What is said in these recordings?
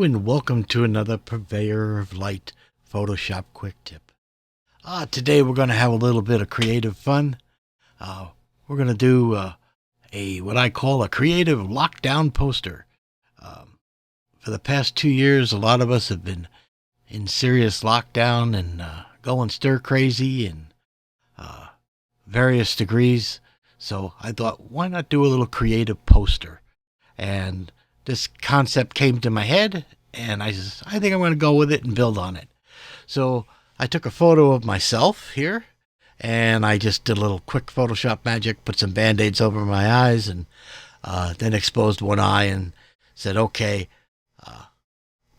and welcome to another Purveyor of Light Photoshop Quick Tip. Today we're going to have a little bit of creative fun. We're going to do what I call a creative lockdown poster. For the past 2 years, a lot of us have been in serious lockdown and going stir crazy in various degrees. So I thought, why not do a little creative poster? And this concept came to my head, and I think I'm going to go with it and build on it. So I took a photo of myself here, and I just did a little quick Photoshop magic, put some Band-Aids over my eyes, and then exposed one eye and said, okay,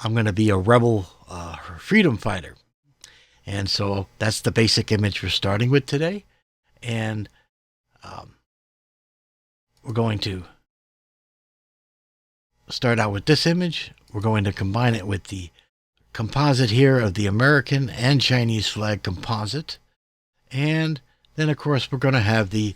I'm going to be a rebel freedom fighter. And so that's the basic image we're starting with today. And we're going to start out with this image. We're going to combine it with the composite here of the American and Chinese flag composite. And then, of course, we're going to have the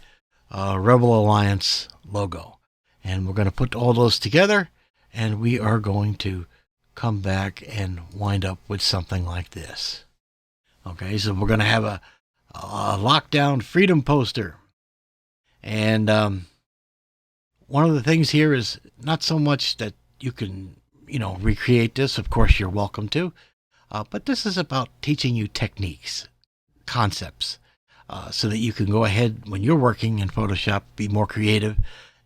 Rebel Alliance logo. And we're going to put all those together, and we are going to come back and wind up with something like this. Okay, so we're going to have a lockdown freedom poster. And one of the things here is not so much that you can, recreate this. Of course, you're welcome to. But this is about teaching you techniques, concepts, so that you can go ahead when you're working in Photoshop, be more creative,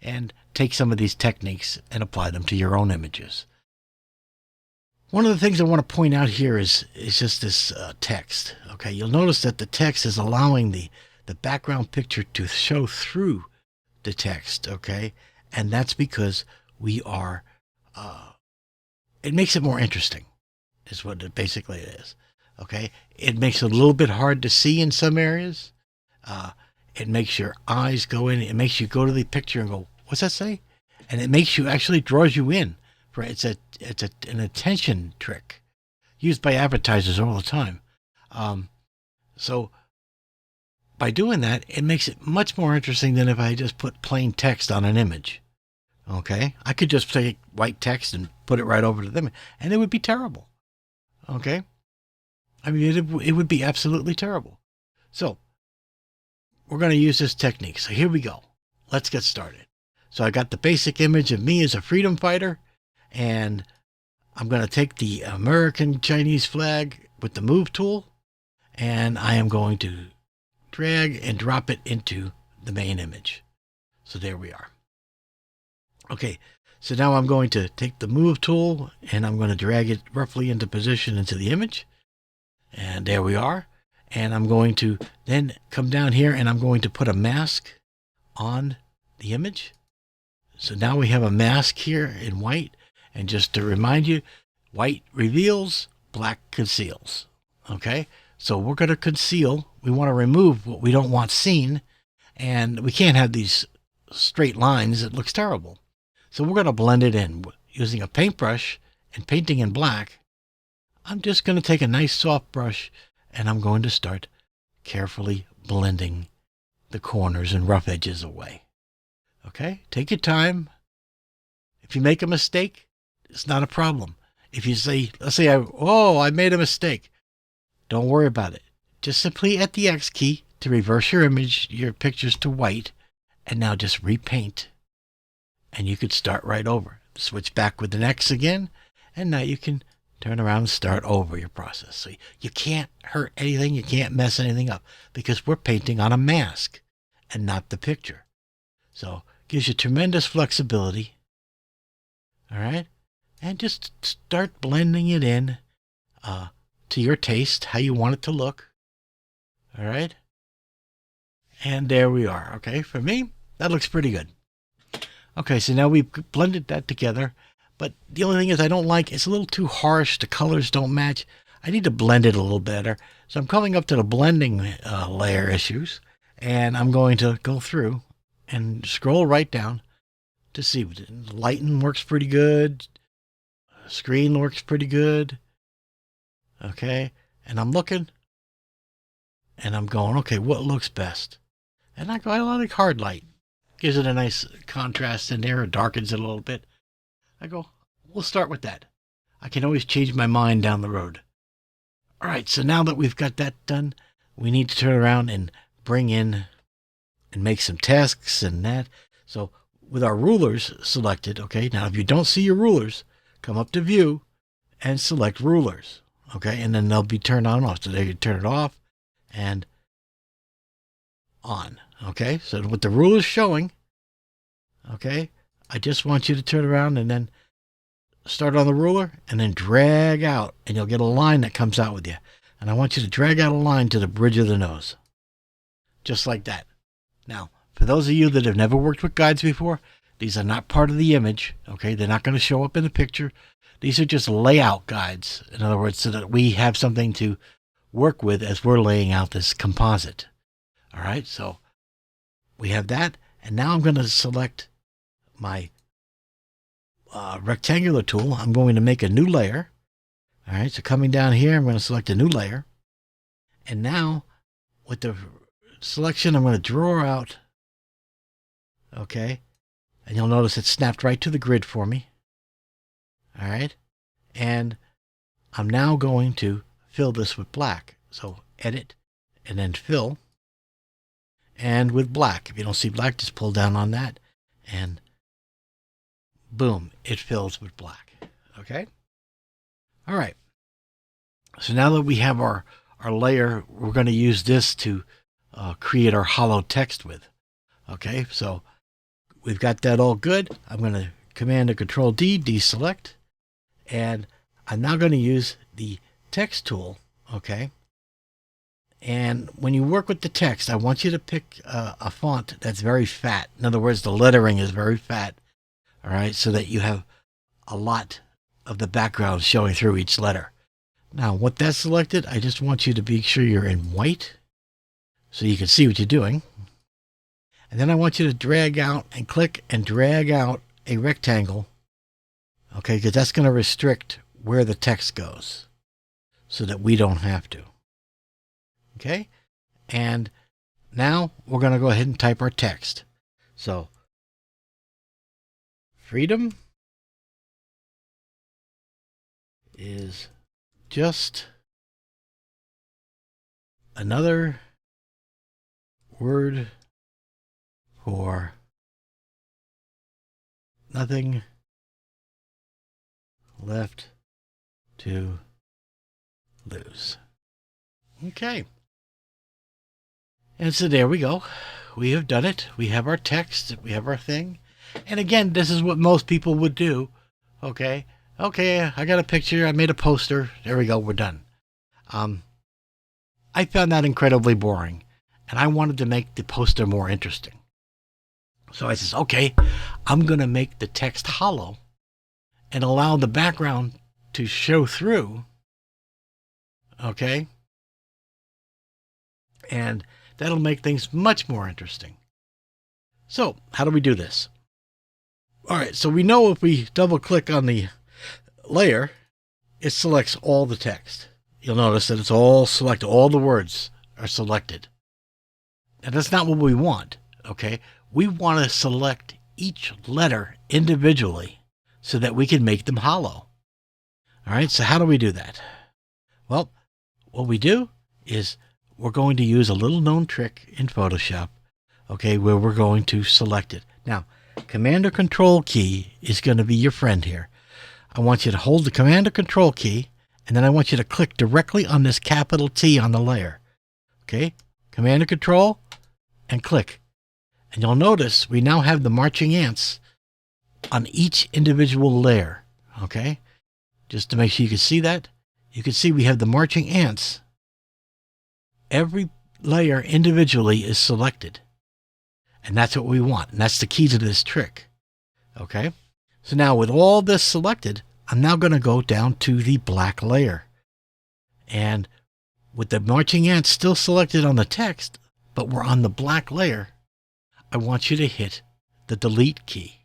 and take some of these techniques and apply them to your own images. One of the things I want to point out here is just this text. Okay, you'll notice that the text is allowing the background picture to show through the text, okay? And that's because we are, it makes it more interesting, is what it basically is, okay? It makes it a little bit hard to see in some areas. It makes your eyes go in. It makes you go to the picture and go, what's that say? And it makes you, actually draws you in. It's an attention trick used by advertisers all the time. So by doing that, it makes it much more interesting than if I just put plain text on an image. Okay, I could just take white text and put it right over to them, and it would be terrible. Okay, I mean, it would be absolutely terrible. So we're going to use this technique. So here we go. Let's get started. So I got the basic image of me as a freedom fighter, and I'm going to take the American Chinese flag with the move tool, and I am going to drag and drop it into the main image. So there we are. Okay, so now I'm going to take the move tool and I'm going to drag it roughly into position into the image. And there we are. And I'm going to then come down here and I'm going to put a mask on the image. So now we have a mask here in white. And just to remind you, white reveals, black conceals. Okay, so we're going to conceal. We want to remove what we don't want seen. And we can't have these straight lines. It looks terrible. So we're going to blend it in using a paintbrush and painting in black. I'm just going to take a nice soft brush and I'm going to start carefully blending the corners and rough edges away. Okay, take your time. If you make a mistake, it's not a problem. If you say, let's say, I made a mistake, don't worry about it. Just simply hit the X key to reverse your image, your pictures to white, and now just repaint. And you could start right over. Switch back with an X again, and now you can turn around and start over your process. So you can't hurt anything, you can't mess anything up, because we're painting on a mask and not the picture. So it gives you tremendous flexibility. All right? And just start blending it in to your taste, how you want it to look. All right? And there we are. Okay, for me, that looks pretty good. Okay, so now we've blended that together, but the only thing is I don't like, it's a little too harsh, the colors don't match. I need to blend it a little better. So I'm coming up to the blending layer issues, and I'm going to go through and scroll right down to see. Lighting works pretty good. Screen works pretty good. Okay, and I'm looking, and I'm going, okay, what looks best? And I go, I like hard light. Gives it a nice contrast in there. It darkens it a little bit. I go, we'll start with that. I can always change my mind down the road. All right, so now that we've got that done, we need to turn around and bring in and make some tasks and that. So with our rulers selected, okay, now if you don't see your rulers, come up to View and select Rulers, okay, and then they'll be turned on and off. So there you turn it off and on, okay. So with the rulers showing, okay, I just want you to turn around and then start on the ruler and then drag out, and you'll get a line that comes out with you. And I want you to drag out a line to the bridge of the nose, just like that. Now, for those of you that have never worked with guides before, these are not part of the image, okay? They're not going to show up in the picture. These are just layout guides, in other words, so that we have something to work with as we're laying out this composite. All right, so we have that, and now I'm going to select my rectangular tool. I'm going to make a new layer. All right, so coming down here, I'm going to select a new layer. And now, with the selection, I'm going to draw out, okay, and you'll notice it snapped right to the grid for me. All right, and I'm now going to fill this with black. So edit, and then fill, and with black. If you don't see black, just pull down on that, and boom, it fills with black. Okay, all right. So now that we have our layer, we're going to use this to create our hollow text with. Okay, so we've got that all good. I'm going to Command and Control D, deselect, and I'm now going to use the text tool. Okay, and when you work with the text, I want you to pick a font that's very fat. In other words, the lettering is very fat. All right, so that you have a lot of the background showing through each letter. Now, with that selected, I just want you to be sure you're in white so you can see what you're doing. And then I want you to drag out and click and drag out a rectangle, okay, because that's going to restrict where the text goes so that we don't have to. Okay, and now we're going to go ahead and type our text. So, freedom is just another word for nothing left to lose. Okay. And so there we go. We have done it. We have our text. We have our thing. And again, this is what most people would do. Okay. Okay, I got a picture. I made a poster. There we go. We're done. I found that incredibly boring, and I wanted to make the poster more interesting. So I says, okay, I'm going to make the text hollow and allow the background to show through. Okay. And that'll make things much more interesting. So how do we do this? All right, so we know if we double click on the layer, it selects all the text. You'll notice that it's all selected. All the words are selected. And that's not what we want, okay? We want to select each letter individually so that we can make them hollow. All right, so how do we do that? Well, what we do is we're going to use a little known trick in Photoshop, okay, where we're going to select it. Now, Command or Control key is going to be your friend here. I want you to hold the Command or Control key, and then I want you to click directly on this capital T on the layer. Okay, Command or Control, and click. And you'll notice we now have the marching ants on each individual layer. Okay, just to make sure you can see that. You can see we have the marching ants. Every layer individually is selected. And that's what we want. And that's the key to this trick. Okay. So now with all this selected, I'm now going to go down to the black layer. And with the marching ants still selected on the text, but we're on the black layer, I want you to hit the delete key.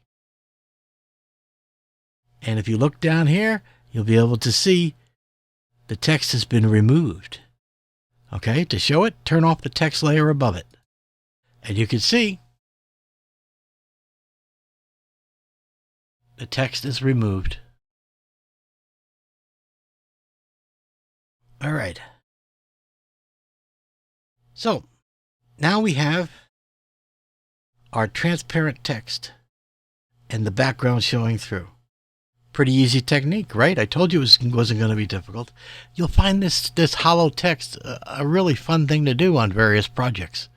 And if you look down here, you'll be able to see the text has been removed. Okay, to show it, turn off the text layer above it. And you can see the text is removed. All right. So now we have our transparent text and the background showing through. Pretty easy technique, right? I told you it wasn't going to be difficult. You'll find this hollow text a really fun thing to do on various projects.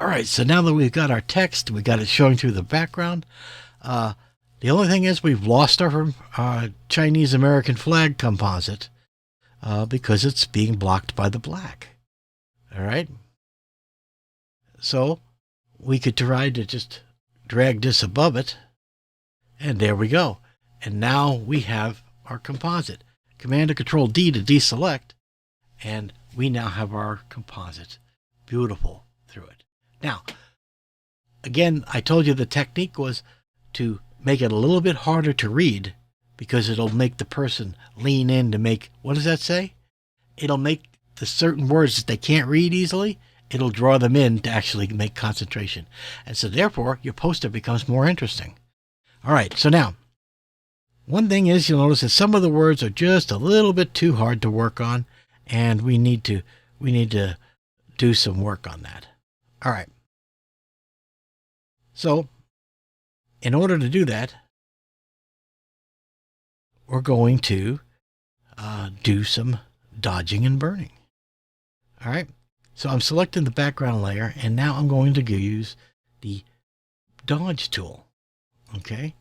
All right, so now that we've got our text, we got it showing through the background. The only thing is we've lost our Chinese American flag composite because it's being blocked by the black. All right. So we could try to just drag this above it, and there we go. And now we have our composite. Command or Control D to deselect, and we now have our composite. Beautiful through it. Now, again, I told you the technique was to make it a little bit harder to read because it'll make the person lean in to make, what does that say? It'll make the certain words that they can't read easily, it'll draw them in to actually make concentration. And so therefore, your poster becomes more interesting. All right, so now, one thing is you'll notice that some of the words are just a little bit too hard to work on, and we need to do some work on that. All right. So, in order to do that, we're going to do some dodging and burning. All right. So I'm selecting the background layer, and now I'm going to use the dodge tool. Okay.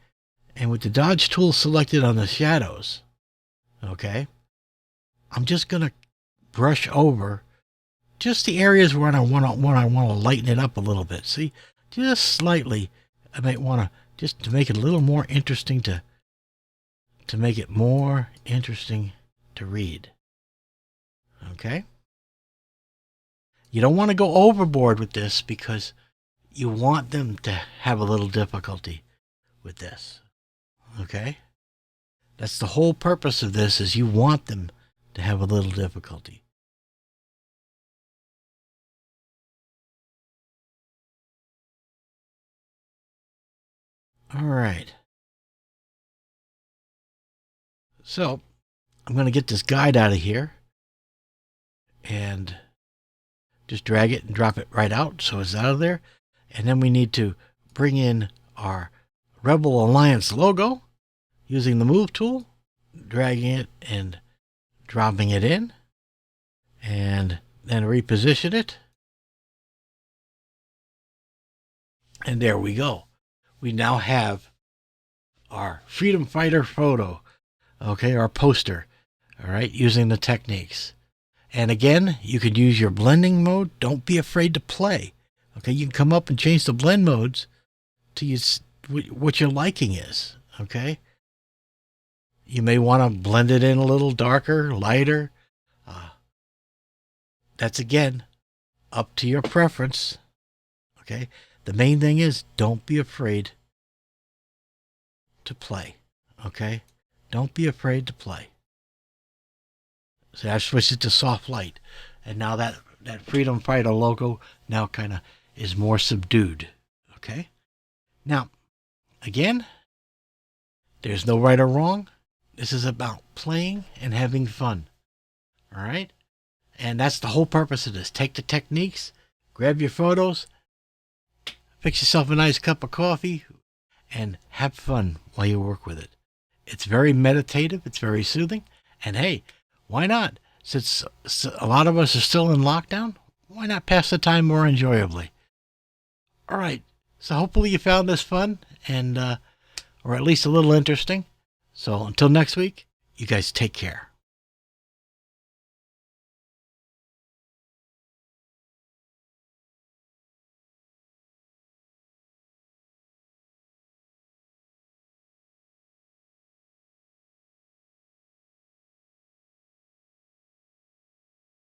And with the dodge tool selected on the shadows, okay, I'm just going to brush over just the areas where I want to lighten it up a little bit. See, just slightly. I might want to just to make it a little more interesting to make it more interesting to read. Okay. You don't want to go overboard with this because you want them to have a little difficulty with this. Okay. That's the whole purpose of this, is you want them to have a little difficulty. All right. So I'm going to get this guide out of here and just drag it and drop it right out so it's out of there. And then we need to bring in our Rebel Alliance logo using the Move tool, dragging it and dropping it in, and then reposition it. And there we go. We now have our freedom fighter photo, okay, our poster, all right, using the techniques. And again, you could use your blending mode. Don't be afraid to play. Okay, you can come up and change the blend modes to use what your liking is. Okay, you may want to blend it in a little darker, lighter. That's again up to your preference. Okay, the main thing is don't be afraid to play. Okay, don't be afraid to play. So I've switched it to soft light, and now that Freedom Fighter logo now kind of is more subdued. Okay. Now, again, there's no right or wrong. This is about playing and having fun. All right. And that's the whole purpose of this. Take the techniques, grab your photos, fix yourself a nice cup of coffee, and have fun while you work with it. It's very meditative. It's very soothing. And hey, why not? Since a lot of us are still in lockdown, why not pass the time more enjoyably? All right. So hopefully you found this fun and, or at least a little interesting. So until next week, you guys take care.